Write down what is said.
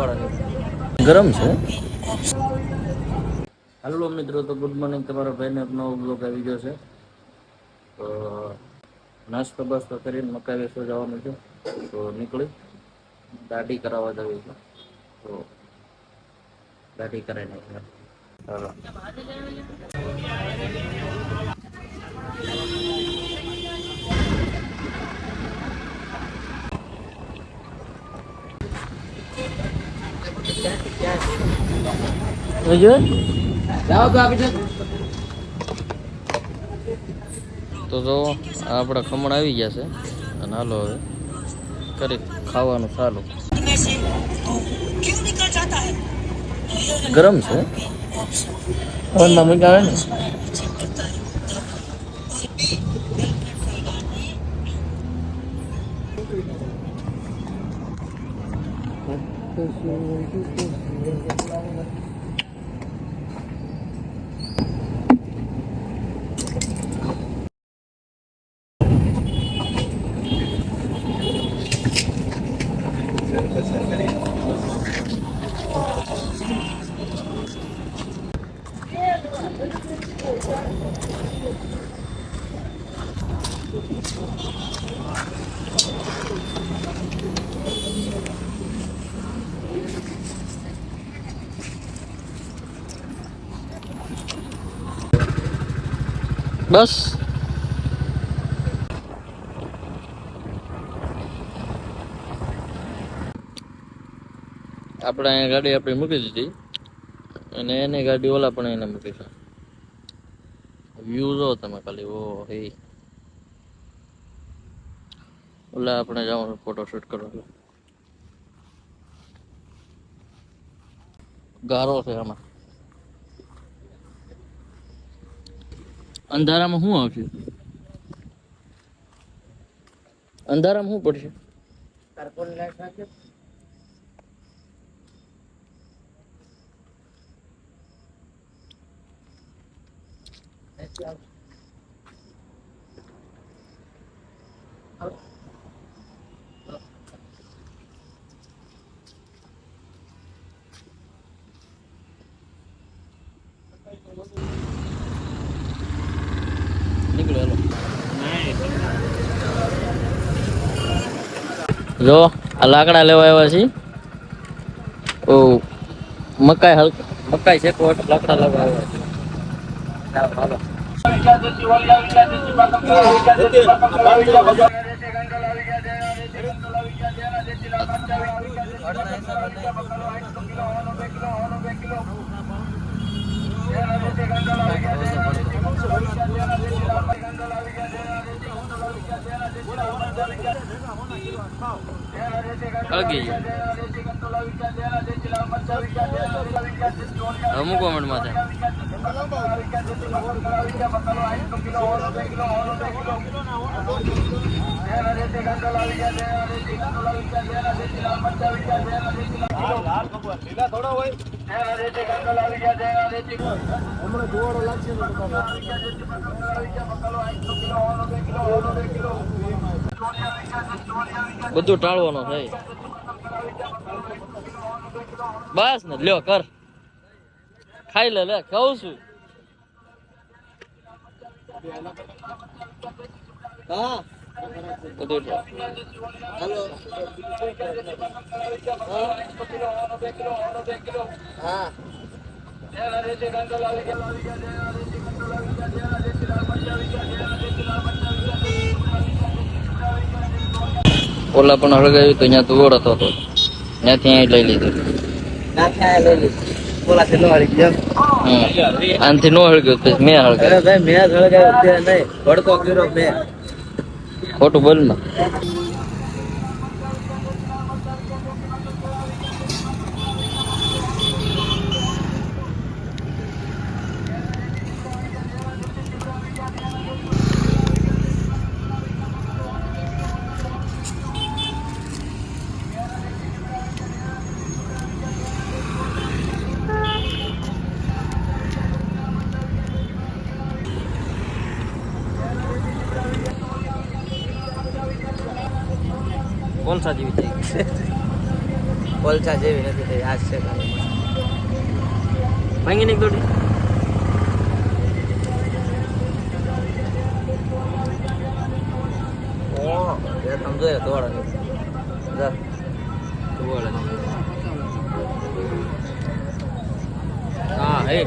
ગરમ છે. હાલો મિત્રો, તો ગુડ મોર્નિંગ. તમારા ભાઈને એક નવો બ્લોગ આવી ગયો છે. તો નાસ્તો બાસ્તો કરીને મકાઈ વેચવા જવાનું છે. તો નીકળી દાઢી કરાવવા જવી છે. તો દાઢી કરાવી નાખીએ. ચાલો. તો જો આપણા ખમણ આવી ગયા છે અને હાલો હવે કરી ખાવાનું ચાલુ. ગરમ છે. બસ આપણે અહીંયા ગાડી આપણી મૂકી દીધી અને એની ગાડી ઓલા પણ એને મૂકી છે. વ્યૂ જો તમે ખાલી. ઓ હે ઓલા આપણે જવાનું ફોટોશૂટ કરવા. ગારો છે આમાં. અંધારામાં શું આવશે? અંધારામાં શું પડશે? કાર્બન લાઈટ નાખે. નીકળેલો જો આ લાકડા લેવા આવ્યા છીએ. ઓ મકાઈ છે તો લાકડા લેવા આવ્યા છીએ. હાલો. અમુક કોમેન્ટમાં થાય. બધું ટાળવાનું થાય. બસ ને લ્યો કર ખાઈ લે ખાઉં છું. હા બધું હાલો. હા ઓલા પણ હળગાવ્યું તો ત્યાં તુવડ હતો તો ત્યાંથી અહીં લઈ લીધું. આનથી નો હળગ્યો મેં હળગાવ્યું. મેં હળગાવ્યું નહીં, ભડકો કર્યો મેં. ખોટું બોલ માં. કોલસા જેવી થઈ ગઈ છે. કોલસા જેવી નથી થઈ આજ છે ખાલી ભાંગી નીક દોડી ઓ એ તમે જોયો દોડા જા દોડા હા હે